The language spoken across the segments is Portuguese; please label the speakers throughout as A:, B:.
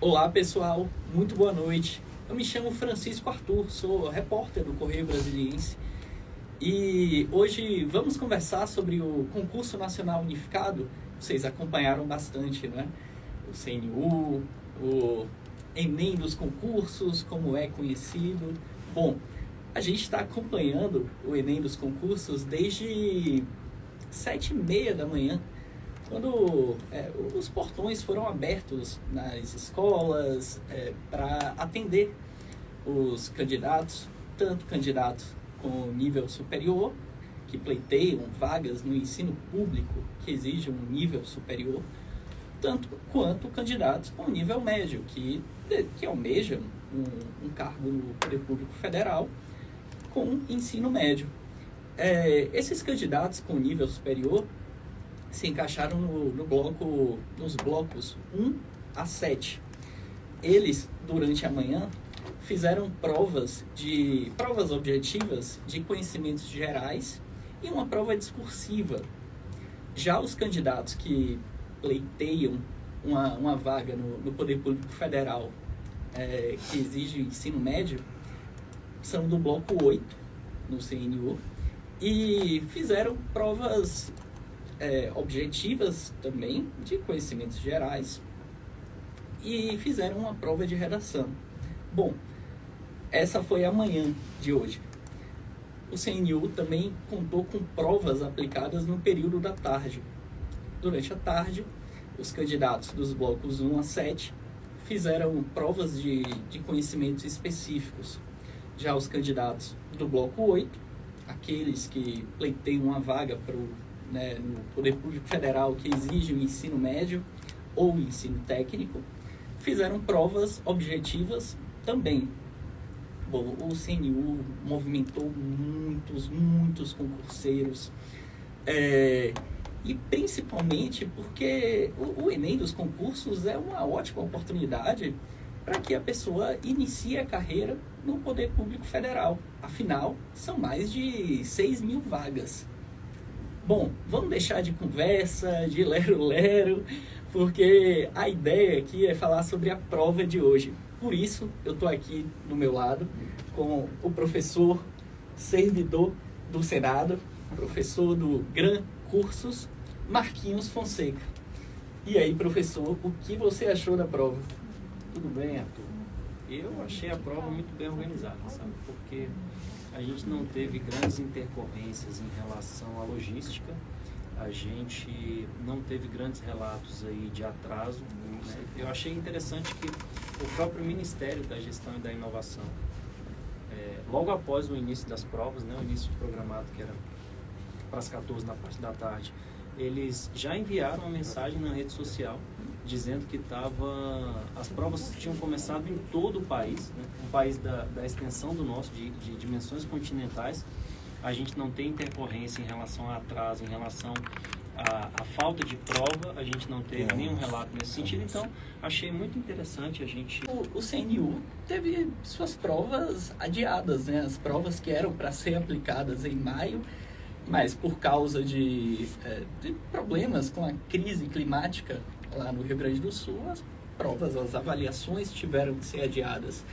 A: Olá pessoal, muito boa noite. Eu me chamo Francisco Arthur, sou repórter do Correio Brasiliense e hoje vamos conversar sobre o Concurso Nacional Unificado. Vocês acompanharam bastante, né? O CNU, o Enem dos concursos, como é conhecido. Bom, a gente está acompanhando o Enem dos concursos desde 7h30 da manhã, quando os portões foram abertos nas escolas para atender os candidatos, tanto candidatos com nível superior, que pleiteiam vagas no ensino público, que exigem um nível superior, tanto quanto candidatos com nível médio, que almejam um cargo no Poder Público Federal com ensino médio. Esses candidatos com nível superior se encaixaram nos blocos 1 a 7. Eles, durante a manhã, fizeram provas objetivas de conhecimentos gerais e uma prova discursiva. Já os candidatos que pleiteiam uma vaga no Poder Público Federal, que exige ensino médio, são do bloco 8, no CNU, e fizeram provas objetivas também, de conhecimentos gerais, e fizeram uma prova de redação. Bom, essa foi a manhã de hoje. O CNU também contou com provas aplicadas no período da tarde. Durante a tarde, os candidatos dos blocos 1 a 7 fizeram provas de conhecimentos específicos. Já os candidatos do bloco 8, aqueles que pleiteiam uma vaga no Poder Público Federal que exige o ensino médio ou ensino técnico, fizeram provas objetivas também. Bom, o CNU movimentou muitos concurseiros, e principalmente porque o Enem dos concursos é uma ótima oportunidade para que a pessoa inicie a carreira no Poder Público Federal. Afinal, são mais de 6.000 vagas. Bom, vamos deixar de conversa, de lero-lero, porque a ideia aqui é falar sobre a prova de hoje. Por isso, eu estou aqui do meu lado com o professor, servidor do Senado, professor do GRAN Cursos, Marquinhos Fonseca. E aí, professor, o que você achou da prova?
B: Tudo bem, Arthur. Eu achei a prova muito bem organizada, sabe? Porque a gente não teve grandes intercorrências em relação à logística, a gente não teve grandes relatos aí de atraso, né? Eu achei interessante que o próprio Ministério da Gestão e da Inovação, logo após o início das provas, né, o início programado que era para as 14 da parte da tarde, eles já enviaram uma mensagem na rede social dizendo que as provas tinham começado em todo o país, né? Um país da extensão do nosso, de dimensões continentais. A gente não tem intercorrência em relação a atraso, em relação à falta de prova, a gente não teve nenhum relato nesse sentido. Então, achei muito interessante a gente...
A: O CNU teve suas provas adiadas, né? As provas que eram para ser aplicadas em maio, mas por causa de problemas com a crise climática lá no Rio Grande do Sul, as avaliações tiveram que ser adiadas.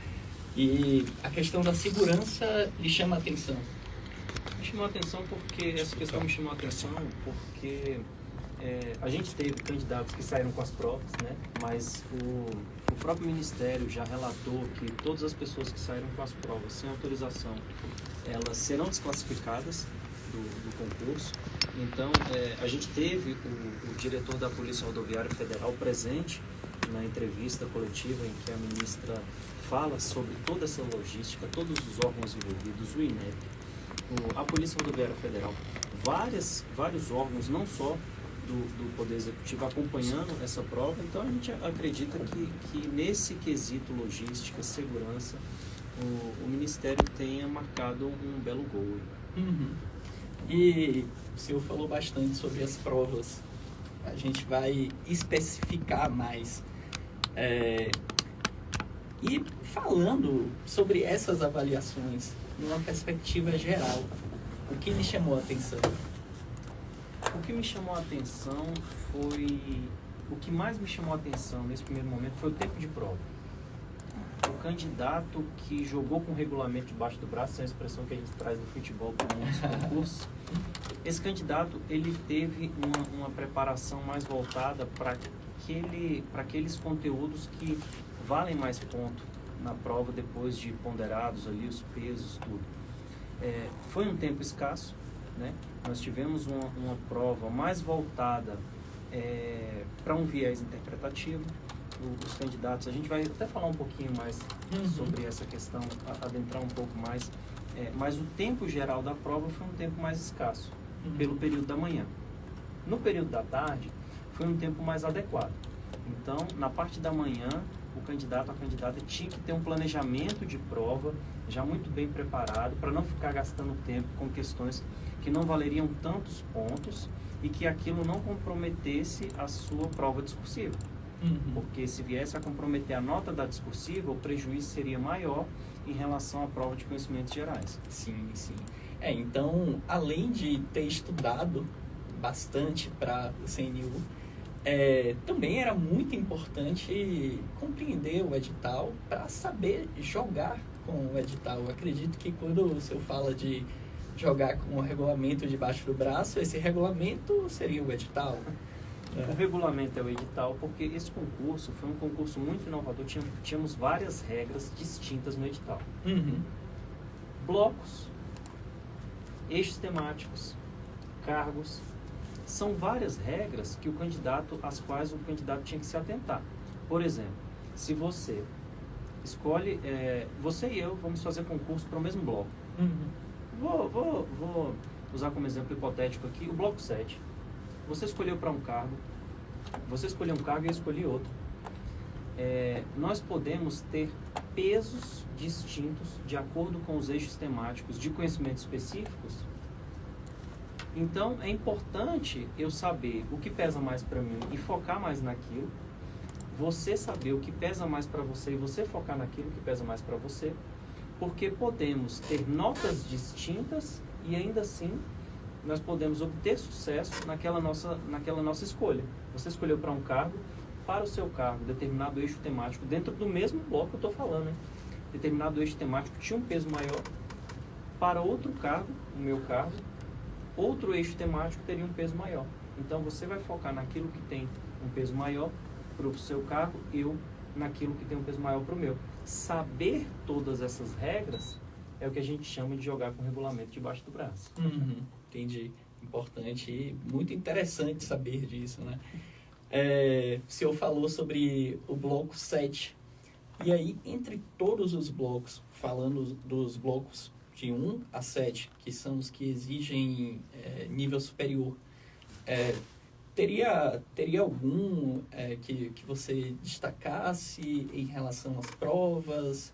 A: E a questão da segurança lhe chama a atenção?
B: Me chamou a atenção porque, essa questão me chamou a atenção porque a gente teve candidatos que saíram com as provas, né? Mas o próprio Ministério já relatou que todas as pessoas que saíram com as provas sem autorização, elas serão desclassificadas do concurso. Então, a gente teve o diretor da Polícia Rodoviária Federal presente na entrevista coletiva em que a ministra fala sobre toda essa logística, todos os órgãos envolvidos, o INEP, a Polícia Rodoviária Federal, vários órgãos, não só do Poder Executivo, acompanhando essa prova. Então, a gente acredita que nesse quesito logística, segurança, o Ministério tenha marcado um belo gol.
A: Uhum. E o senhor falou bastante sobre as provas. A gente vai especificar mais. E falando sobre essas avaliações, numa perspectiva geral, o que lhe chamou a atenção?
B: O que me chamou a atenção foi o que mais me chamou a atenção nesse primeiro momento foi o tempo de prova. O candidato que jogou com o regulamento debaixo do braço, essa é a expressão que a gente traz no futebol para muitos concursos, esse candidato ele teve uma preparação mais voltada para aqueles conteúdos que valem mais ponto na prova depois de ponderados ali, os pesos, tudo. Foi um tempo escasso, né? Nós tivemos uma prova mais voltada para um viés interpretativo. Os candidatos, a gente vai até falar um pouquinho mais sobre essa questão, adentrar um pouco mais, mas o tempo geral da prova foi um tempo mais escasso, pelo período da manhã. No período da tarde, foi um tempo mais adequado. Então, na parte da manhã, o candidato, a candidata tinha que ter um planejamento de prova já muito bem preparado, para não ficar gastando tempo com questões que não valeriam tantos pontos e que aquilo não comprometesse a sua prova discursiva. Porque se viesse a comprometer a nota da discursiva, o prejuízo seria maior em relação à prova de conhecimentos gerais.
A: Sim, sim. Então, além de ter estudado bastante para o CNU, também era muito importante compreender o edital para saber jogar com o edital. Eu acredito que quando o senhor fala de jogar com o regulamento debaixo do braço, esse regulamento seria o edital.
B: O regulamento é o edital, porque esse concurso foi um concurso muito inovador. Tínhamos várias regras distintas no edital. Blocos, eixos temáticos, cargos. São várias regras às quais o candidato tinha que se atentar. Por exemplo, se você escolhe, você e eu vamos fazer concurso para o mesmo bloco. Vou usar como exemplo hipotético aqui o bloco 7. Você escolheu para um cargo, você escolheu um cargo e eu escolhi outro. Nós podemos ter pesos distintos de acordo com os eixos temáticos de conhecimentos específicos. Então, é importante eu saber o que pesa mais para mim e focar mais naquilo. Você saber o que pesa mais para você e você focar naquilo que pesa mais para você. Porque podemos ter notas distintas e ainda assim nós podemos obter sucesso naquela nossa escolha. Você escolheu para um cargo, para o seu cargo, determinado eixo temático, dentro do mesmo bloco que eu estou falando, né? Determinado eixo temático tinha um peso maior. Para outro cargo, o meu cargo, outro eixo temático teria um peso maior. Então você vai focar naquilo que tem um peso maior para o seu cargo, eu naquilo que tem um peso maior para o meu. Saber todas essas regras é o que a gente chama de jogar com o regulamento debaixo do braço.
A: Entendi. Importante e muito interessante saber disso, né? O senhor falou sobre o bloco 7. E aí, entre todos os blocos, falando dos blocos de 1 a 7, que são os que exigem nível superior, teria algum que você destacasse em relação às provas?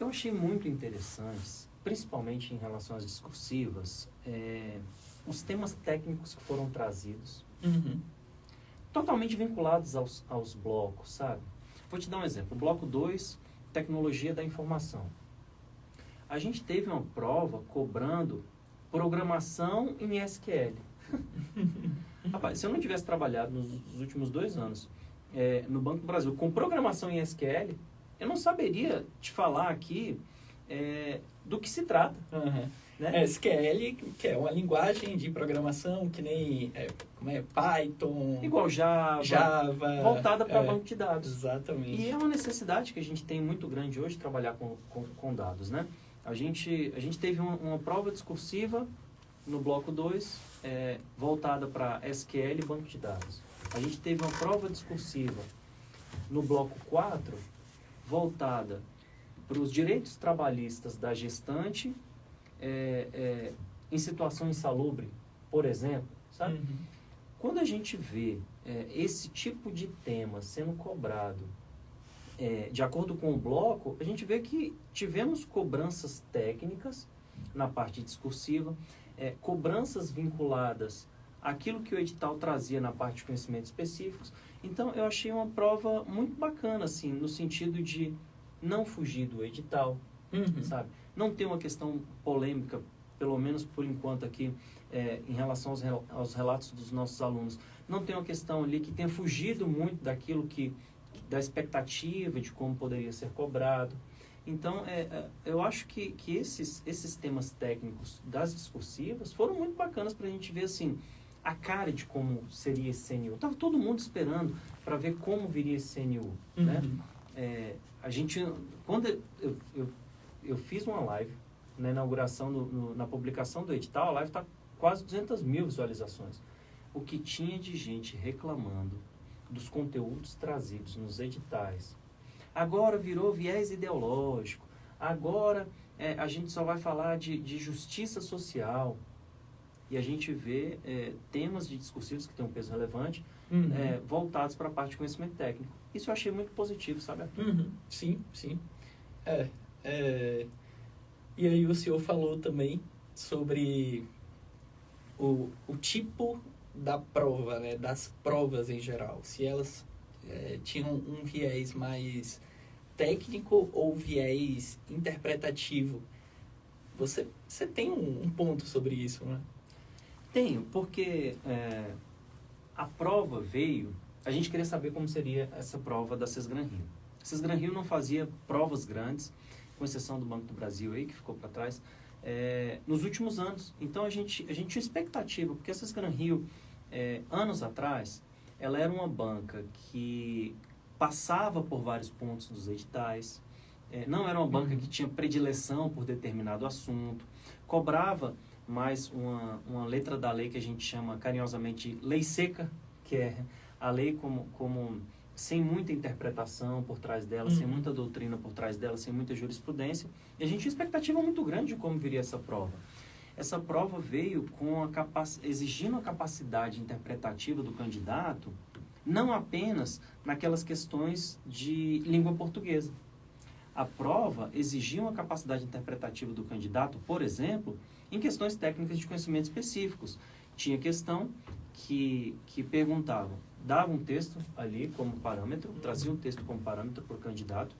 B: Eu achei muito interessantes, principalmente em relação às discursivas, os temas técnicos que foram trazidos, totalmente vinculados aos blocos, sabe? Vou te dar um exemplo. Bloco 2, tecnologia da informação. A gente teve uma prova cobrando programação em SQL. Rapaz, se eu não tivesse trabalhado nos últimos 2 anos no Banco do Brasil com programação em SQL, eu não saberia te falar aqui do que se trata. Né?
A: SQL, que é uma linguagem de programação que nem Python,
B: igual Java voltada para banco de dados.
A: Exatamente.
B: E é uma necessidade que a gente tem muito grande hoje, trabalhar com dados, né? A gente teve uma prova discursiva no bloco 2, voltada para SQL e banco de dados. A gente teve uma prova discursiva no bloco 4, voltada para os direitos trabalhistas da gestante em situação insalubre, por exemplo, sabe? Quando a gente vê esse tipo de tema sendo cobrado de acordo com o bloco, a gente vê que tivemos cobranças técnicas na parte discursiva, cobranças vinculadas àquilo que o edital trazia na parte de conhecimentos específicos. Então, eu achei uma prova muito bacana, assim, no sentido de não fugir do edital, sabe? Não ter uma questão polêmica, pelo menos por enquanto aqui, em relação aos relatos dos nossos alunos. não tem uma questão ali que tenha fugido muito daquilo da expectativa de como poderia ser cobrado. Então, eu acho que esses temas técnicos das discursivas foram muito bacanas para a gente ver, assim, a cara de como seria esse CNU. Estava todo mundo esperando para ver como viria esse CNU, né? Quando eu fiz uma live na inauguração, na publicação do edital, a live está quase 200 mil visualizações. O que tinha de gente reclamando dos conteúdos trazidos nos editais. Agora virou viés ideológico. Agora a gente só vai falar de justiça social. E a gente vê temas de discursivos que têm um peso relevante voltados para a parte de conhecimento técnico. Isso eu achei muito positivo, sabe, Arthur?
A: Sim, sim. E aí o senhor falou também sobre o tipo da prova, né, das provas em geral. Se elas tinham um viés mais técnico ou viés interpretativo. Você tem um ponto sobre isso, né?
B: Tenho, porque a prova veio... A gente queria saber como seria essa prova da Sesgran Rio. A Sesgran Rio não fazia provas grandes, com exceção do Banco do Brasil aí, que ficou para trás, nos últimos anos. Então a gente tinha expectativa, porque a Sesgran Rio, anos atrás, ela era uma banca que passava por vários pontos dos editais, não era uma banca que tinha predileção por determinado assunto, cobrava mais uma letra da lei que a gente chama carinhosamente lei seca, que é a lei como sem muita interpretação por trás dela, sem muita doutrina por trás dela, sem muita jurisprudência. E a gente tinha expectativa muito grande de como viria essa prova. Essa prova veio exigindo a capacidade interpretativa do candidato, não apenas naquelas questões de língua portuguesa. A prova exigia uma capacidade interpretativa do candidato, por exemplo, em questões técnicas de conhecimento específicos. Tinha questão que perguntava, dava um texto ali como parâmetro, trazia um texto como parâmetro para o candidato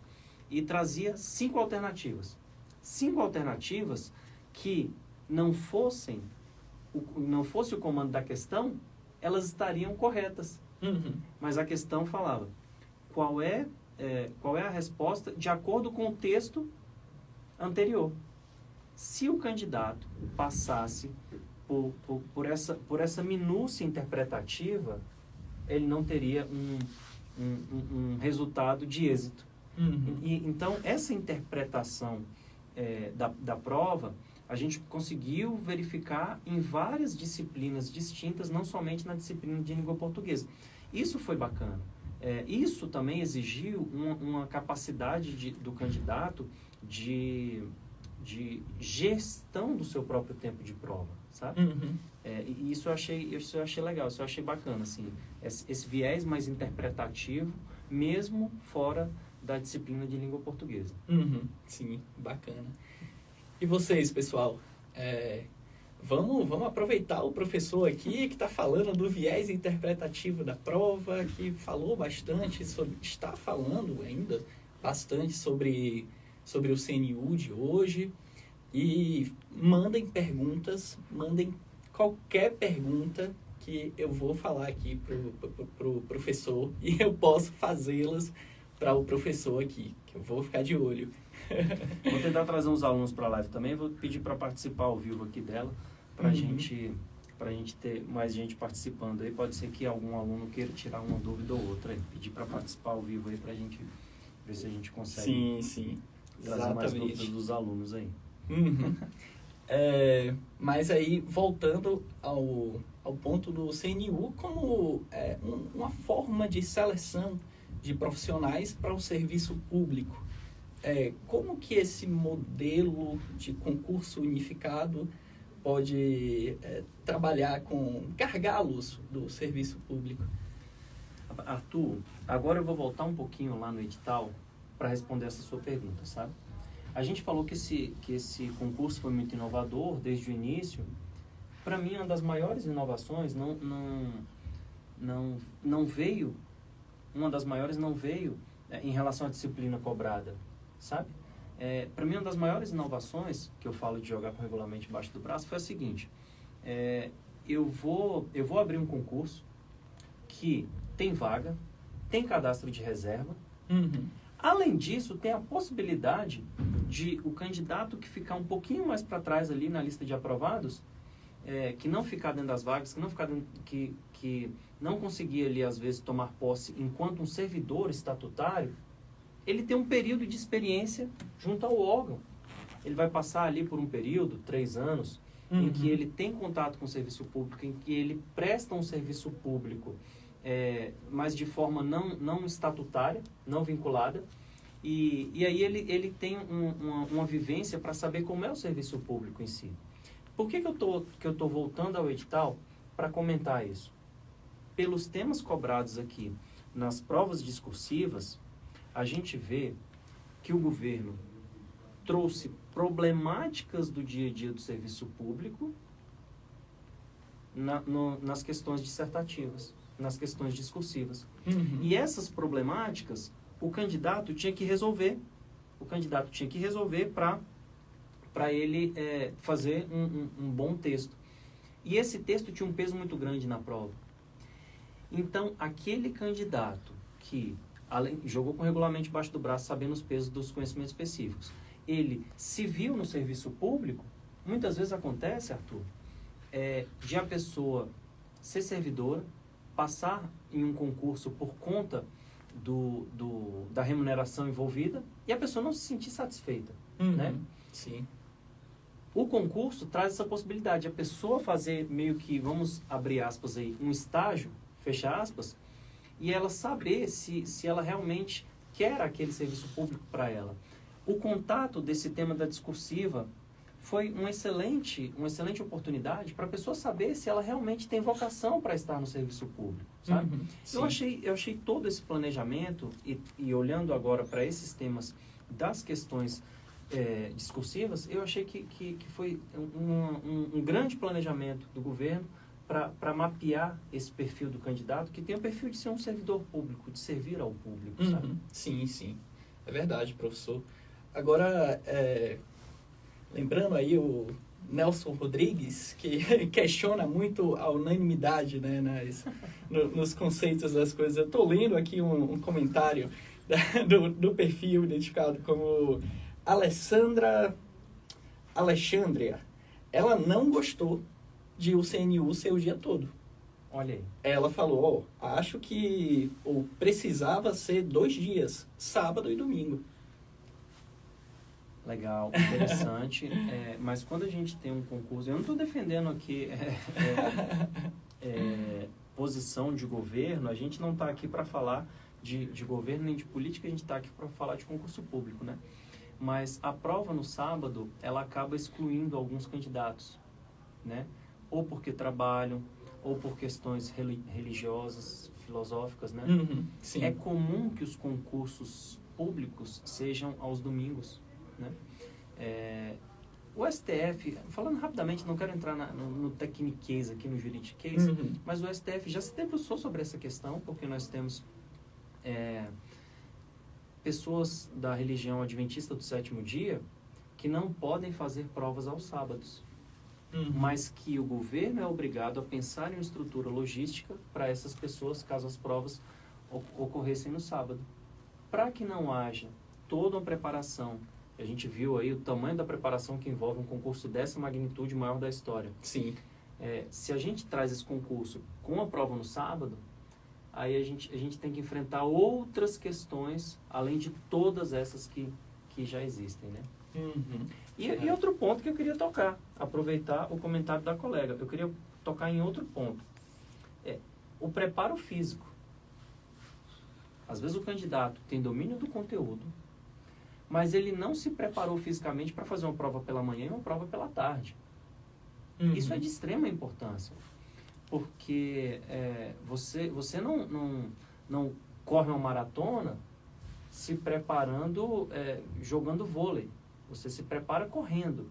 B: e trazia 5 alternativas. 5 alternativas que não fosse o comando da questão, elas estariam corretas. Mas a questão falava qual é a resposta de acordo com o texto anterior. Se o candidato passasse por essa minúcia interpretativa, ele não teria um resultado de êxito. Então, essa interpretação da prova, a gente conseguiu verificar em várias disciplinas distintas, não somente na disciplina de língua portuguesa. Isso foi bacana. Isso também exigiu uma capacidade do candidato de gestão do seu próprio tempo de prova, sabe? E isso eu achei legal, isso eu achei bacana, assim, esse viés mais interpretativo, mesmo fora da disciplina de língua portuguesa.
A: Sim, bacana. E vocês, pessoal? Vamos aproveitar o professor aqui que está falando do viés interpretativo da prova, que falou bastante está falando ainda bastante sobre o CNU de hoje. E mandem perguntas, mandem qualquer pergunta que eu vou falar aqui pro professor e eu posso fazê-las para o professor aqui, que eu vou ficar de olho.
B: Vou tentar trazer uns alunos para a live também, vou pedir para participar ao vivo aqui dela, para a gente ter mais gente participando aí. Pode ser que algum aluno queira tirar uma dúvida ou outra aí, pedir para participar ao vivo aí, para a gente ver se a gente consegue
A: sim,
B: trazer mais dúvidas dos alunos aí.
A: Mas aí, voltando ao ponto do CNU como uma forma de seleção de profissionais para o serviço público. Como que esse modelo de concurso unificado pode trabalhar com gargalos do serviço público?
B: Arthur, agora eu vou voltar um pouquinho lá no edital para responder essa sua pergunta, sabe? A gente falou que esse concurso foi muito inovador desde o início. Para mim, uma das maiores inovações não veio em relação à disciplina cobrada, sabe? Para mim, uma das maiores inovações, que eu falo de jogar com o regulamento embaixo do braço, foi a seguinte: eu vou abrir um concurso que tem vaga, tem cadastro de reserva.
A: Uhum.
B: Além disso, tem a possibilidade de o candidato que ficar um pouquinho mais para trás ali na lista de aprovados, que não ficar dentro das vagas, que não ficar dentro, que não conseguir ali, às vezes, tomar posse enquanto um servidor estatutário, ele tem um período de experiência junto ao órgão. Ele vai passar ali por um período, 3 anos, em que ele tem contato com o serviço público, em que ele presta um serviço público, mas de forma não estatutária, não vinculada, e aí ele tem uma vivência para saber como é o serviço público em si. Por que eu tô voltando ao edital para comentar isso? Pelos temas cobrados aqui nas provas discursivas, a gente vê que o governo trouxe problemáticas do dia a dia do serviço público nas questões dissertativas, nas questões discursivas.
A: Uhum.
B: E essas problemáticas, o candidato tinha que resolver. O candidato tinha que resolver para ele fazer um bom texto. E esse texto tinha um peso muito grande na prova. Então, aquele candidato que jogou com o regulamento debaixo do braço, sabendo os pesos dos conhecimentos específicos, ele se viu no serviço público, muitas vezes acontece, Arthur, de a pessoa ser servidora, passar em um concurso por conta da remuneração envolvida e a pessoa não se sentir satisfeita, né?
A: Sim.
B: O concurso traz essa possibilidade, a pessoa fazer meio que, vamos abrir aspas aí, um estágio, fecha aspas, e ela saber se ela realmente quer aquele serviço público para ela. O contato desse tema da discursiva foi uma excelente oportunidade para a pessoa saber se ela realmente tem vocação para estar no serviço público, sabe? Eu achei todo esse planejamento e olhando agora para esses temas das questões discursivas, eu achei que foi um grande planejamento do governo para mapear esse perfil do candidato, que tem o perfil de ser um servidor público, de servir ao público, sabe?
A: Sim, sim. É verdade, professor. Agora, lembrando aí o Nelson Rodrigues, que questiona muito a unanimidade, né, nos conceitos das coisas. Eu estou lendo aqui um comentário do perfil identificado como Alexandria. Ela não gostou de o CNU ser o dia todo.
B: Olha aí.
A: Ela falou, acho que precisava ser 2 dias, sábado e domingo.
B: Legal, interessante. Mas quando a gente tem um concurso, eu não estou defendendo aqui posição de governo, a gente não está aqui para falar de governo nem de política, a gente está aqui para falar de concurso público, né? Mas a prova no sábado, ela acaba excluindo alguns candidatos, né? Ou porque trabalham, ou por questões religiosas, filosóficas, né?
A: Sim.
B: É comum que os concursos públicos sejam aos domingos, né? O STF, falando rapidamente, não quero entrar no techniquez aqui, no juridiquez, mas o STF já se debruçou sobre essa questão, porque nós temos pessoas da religião adventista do 7º dia que não podem fazer provas aos sábados, mas que o governo é obrigado a pensar em uma estrutura logística para essas pessoas, caso as provas ocorressem no sábado, para que não haja toda uma preparação. A gente viu aí o tamanho da preparação que envolve um concurso dessa magnitude, maior da história.
A: Sim.
B: Se a gente traz esse concurso com a prova no sábado, aí a gente tem que enfrentar outras questões, além de todas essas que já existem, né? E outro ponto que eu queria tocar, aproveitar o comentário da colega, eu queria tocar em outro ponto. O preparo físico. Às vezes o candidato tem domínio do conteúdo, mas ele não se preparou fisicamente para fazer uma prova pela manhã e uma prova pela tarde. Isso é de extrema importância, porque você não corre uma maratona se preparando, jogando vôlei. Você se prepara correndo.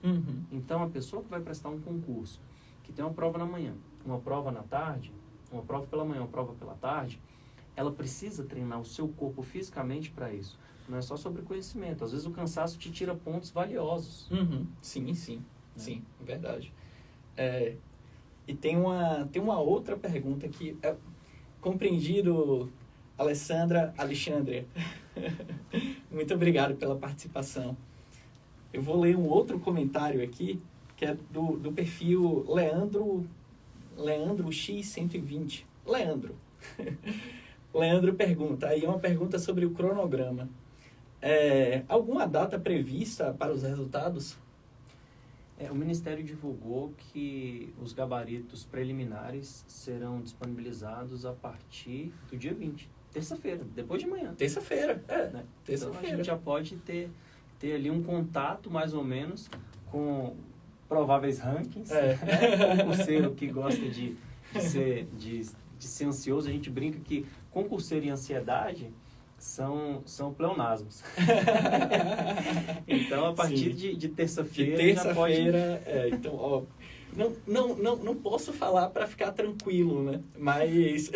B: Então, a pessoa que vai prestar um concurso, que tem uma prova na manhã, uma prova na tarde, uma prova pela manhã, uma prova pela tarde, ela precisa treinar o seu corpo fisicamente para isso. Não é só sobre conhecimento. Às vezes o cansaço te tira pontos valiosos.
A: Sim, é verdade. E tem uma outra pergunta que Compreendido, Alexandre. Muito obrigado pela participação. Eu vou ler um outro comentário aqui, que é do perfil Leandro X120. Leandro pergunta, aí uma pergunta sobre o cronograma. Alguma data prevista para os resultados?
B: O Ministério divulgou que os gabaritos preliminares serão disponibilizados a partir do dia 20, terça-feira, depois de manhã.
A: Terça-feira,
B: né?
A: Terça-feira.
B: Então a gente já pode ter ali um contato, mais ou menos, com prováveis rankings. Concurseiro que gosta de ser ansioso, a gente brinca que concurseiro e ansiedade são pleonasmos. Então, a partir de terça-feira...
A: já pode... então, ó, não posso falar para ficar tranquilo, né? Mas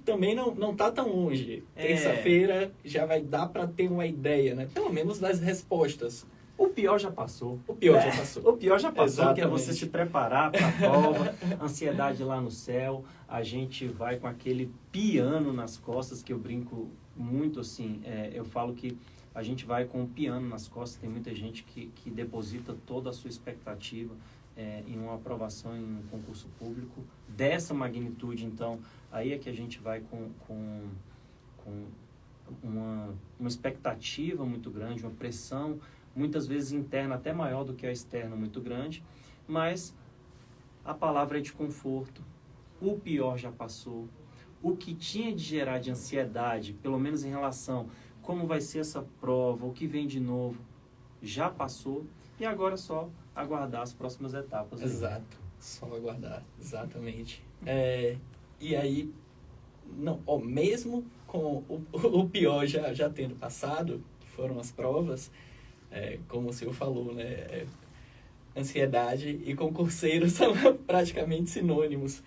A: também não tá tão longe. Terça-feira já vai dar para ter uma ideia, né? Pelo menos das respostas.
B: O pior já passou.
A: O pior já passou,
B: que é você se preparar para a prova, ansiedade lá no céu, a gente vai com aquele piano nas costas, que eu brinco muito assim, eu falo que a gente vai com o piano nas costas, tem muita gente que deposita toda a sua expectativa em uma aprovação em um concurso público dessa magnitude. Então, aí é que a gente vai com uma expectativa muito grande, uma pressão, muitas vezes interna até maior do que a externa, muito grande, mas a palavra é de conforto. O pior já passou. O que tinha de gerar de ansiedade, pelo menos em relação a como vai ser essa prova, o que vem de novo, já passou. E agora é só aguardar as próximas etapas.
A: Exato, só aguardar, exatamente. E aí, mesmo com o pior já tendo passado, que foram as provas, como o senhor falou, né? Ansiedade e concurseiro são praticamente sinônimos.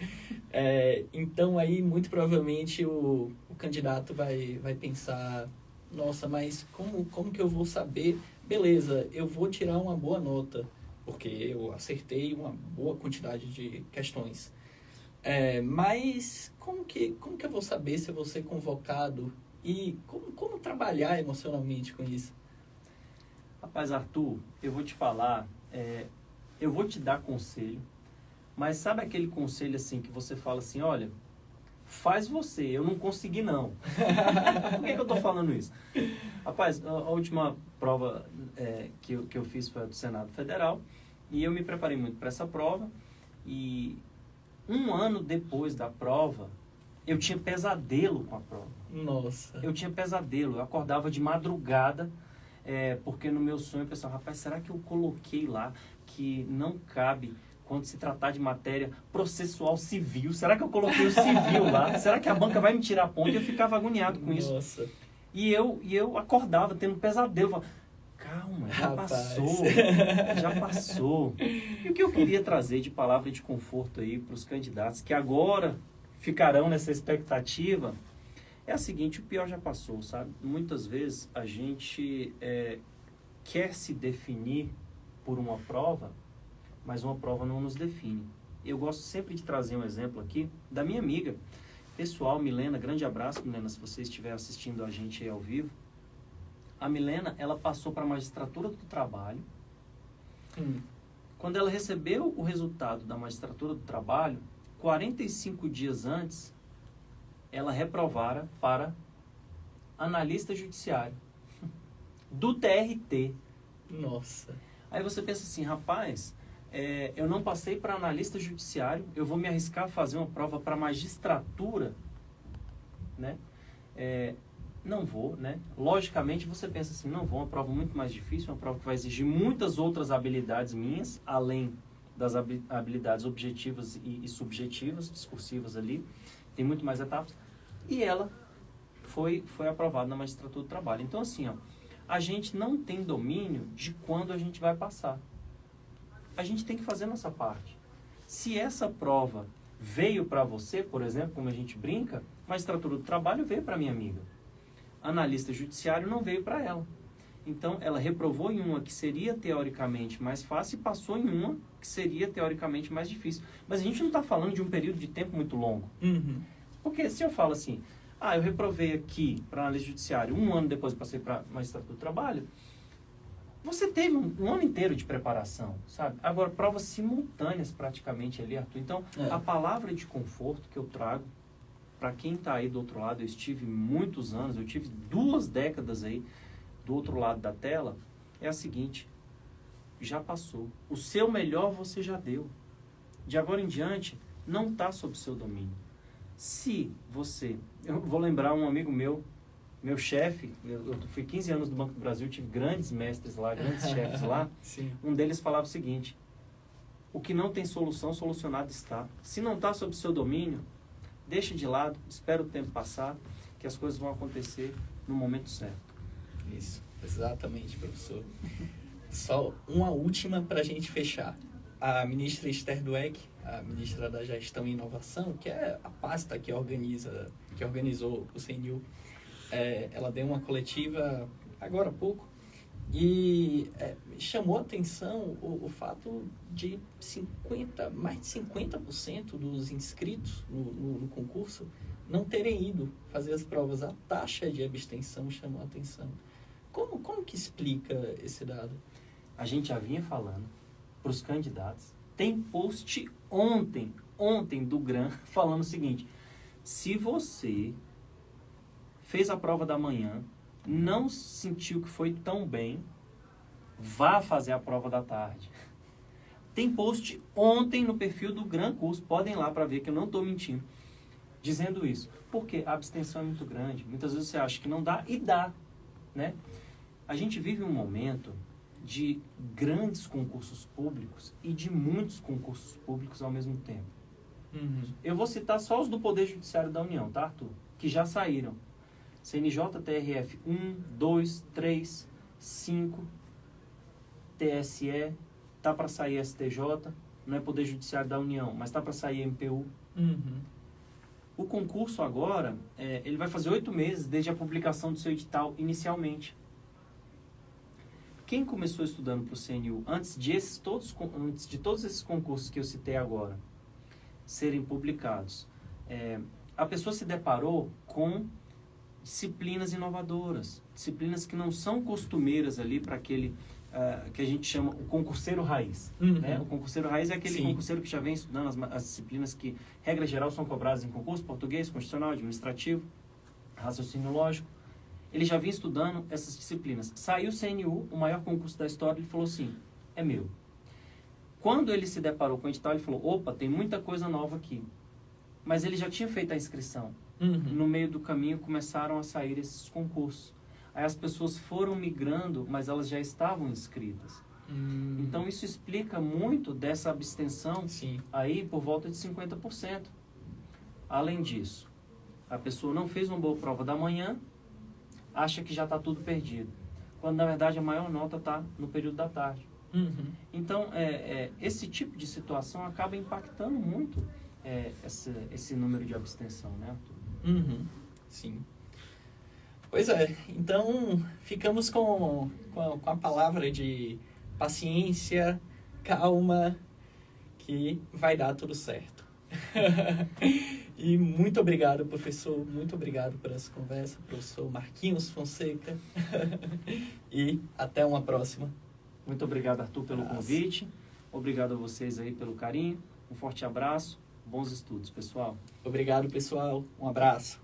A: Então, aí, muito provavelmente, o candidato vai pensar, nossa, mas como que eu vou saber? Beleza, eu vou tirar uma boa nota, porque eu acertei uma boa quantidade de questões. Mas como que eu vou saber se eu vou ser convocado? E como trabalhar emocionalmente com isso?
B: Rapaz, Arthur, eu vou te falar, eu vou te dar conselho, mas sabe aquele conselho assim que você fala assim, olha, faz você, eu não consegui não. Por que eu tô falando isso? Rapaz, a última prova que eu fiz foi a do Senado Federal, e eu me preparei muito para essa prova, e um ano depois da prova, eu tinha pesadelo com a prova.
A: Nossa.
B: Eu tinha pesadelo, eu acordava de madrugada, porque no meu sonho eu pensava, rapaz, será que eu coloquei lá que não cabe quando se tratar de matéria processual civil? Será que eu coloquei o civil lá? Será que a banca vai me tirar a ponta? E eu ficava agoniado com isso.
A: Nossa.
B: E eu acordava tendo um pesadelo. Eu falava, calma, já passou. E o que eu queria trazer de palavra de conforto aí para os candidatos que agora ficarão nessa expectativa é a seguinte: o pior já passou, sabe? Muitas vezes a gente quer se definir por uma prova, mas uma prova não nos define. Eu gosto sempre de trazer um exemplo aqui da minha amiga pessoal, Milena. Grande abraço, Milena, se você estiver assistindo a gente aí ao vivo. A Milena, ela passou para a magistratura do trabalho. Quando ela recebeu o resultado da magistratura do trabalho, 45 dias antes, ela reprovara para analista judiciário do TRT.
A: Nossa.
B: Aí você pensa assim, rapaz, eu não passei para analista judiciário, eu vou me arriscar a fazer uma prova para magistratura, né? Não vou, né? Logicamente você pensa assim, não vou, uma prova muito mais difícil, uma prova que vai exigir muitas outras habilidades minhas, além das habilidades objetivas e subjetivas, discursivas ali, tem muito mais etapas. E ela foi aprovada na magistratura do trabalho. Então assim, ó, a gente não tem domínio de quando a gente vai passar. A gente tem que fazer a nossa parte. Se essa prova veio para você, por exemplo, como a gente brinca, magistratura do trabalho veio para minha amiga. Analista judiciário não veio para ela. Então, ela reprovou em uma que seria teoricamente mais fácil e passou em uma que seria teoricamente mais difícil. Mas a gente não está falando de um período de tempo muito longo.
A: Uhum.
B: Porque se eu falo assim, eu reprovei aqui para análise judiciária, 1 ano depois passei para magistratura do trabalho, você teve um ano inteiro de preparação, sabe? Agora, provas simultâneas praticamente ali, Arthur. Então, a palavra de conforto que eu trago, para quem está aí do outro lado, eu estive muitos anos, eu tive 2 décadas aí do outro lado da tela, é a seguinte: já passou. O seu melhor você já deu. De agora em diante, não está sob seu domínio. Se você... Eu vou lembrar um amigo meu chefe, eu fui 15 anos do Banco do Brasil, tive grandes mestres lá, grandes chefes lá.
A: Sim.
B: Um deles falava o seguinte: o que não tem solução, solucionado está. Se não está sob seu domínio, deixa de lado, espera o tempo passar, que as coisas vão acontecer no momento certo.
A: Isso, exatamente, professor. Só uma última para a gente fechar. A ministra Esther Dweck, a ministra da Gestão e Inovação, que é a pasta que organizou o CNU, ela deu uma coletiva agora há pouco e chamou a atenção o fato de mais de 50% dos inscritos no concurso não terem ido fazer as provas. A taxa de abstenção chamou a atenção. Como que explica esse dado?
B: A gente já vinha falando para os candidatos. Tem post ontem do GRAN falando o seguinte: se você fez a prova da manhã, não sentiu que foi tão bem, vá fazer a prova da tarde. Tem post ontem no perfil do GRAN Curso, podem ir lá para ver que eu não estou mentindo, dizendo isso. Porque a abstenção é muito grande. Muitas vezes você acha que não dá, e dá, né? A gente vive um momento de grandes concursos públicos e de muitos concursos públicos ao mesmo tempo.
A: Uhum.
B: Eu vou citar só os do Poder Judiciário da União, tá, Arthur? Que já saíram. CNJ, TRF 1, 2, 3, 5, TSE, tá para sair STJ, não é Poder Judiciário da União, mas tá para sair MPU.
A: Uhum.
B: O concurso agora, ele vai fazer 8 meses desde a publicação do seu edital inicialmente. Quem começou estudando para o CNU antes de todos esses concursos que eu citei agora serem publicados, a pessoa se deparou com disciplinas inovadoras, disciplinas que não são costumeiras ali para aquele que a gente chama o concurseiro raiz.
A: Uhum.
B: Né? O concurseiro raiz é aquele concurseiro que já vem estudando as disciplinas que, regra geral, são cobradas em concurso: português, constitucional, administrativo, raciocínio lógico. Ele já vinha estudando essas disciplinas. Saiu o CNU, o maior concurso da história, ele falou assim: é meu. Quando ele se deparou com o edital, ele falou: opa, tem muita coisa nova aqui. Mas ele já tinha feito a inscrição.
A: Uhum.
B: No meio do caminho começaram a sair esses concursos. Aí as pessoas foram migrando, mas elas já estavam inscritas. Então isso explica muito dessa abstenção.
A: Sim.
B: Aí por volta de 50%. Além disso, a pessoa não fez uma boa prova da manhã, acha que já está tudo perdido, quando na verdade a maior nota está no período da tarde.
A: Uhum.
B: Então esse tipo de situação acaba impactando muito esse número de abstenção, né, Arthur?
A: Uhum. Sim. Pois é, então ficamos com a palavra de paciência, calma, que vai dar tudo certo. E muito obrigado, professor, muito obrigado por essa conversa, professor Marquinhos Fonseca. E até uma próxima.
B: Muito obrigado, Arthur, pelo convite. Obrigado a vocês aí pelo carinho. Um forte abraço. Bons estudos, pessoal.
A: Obrigado, pessoal. Um abraço.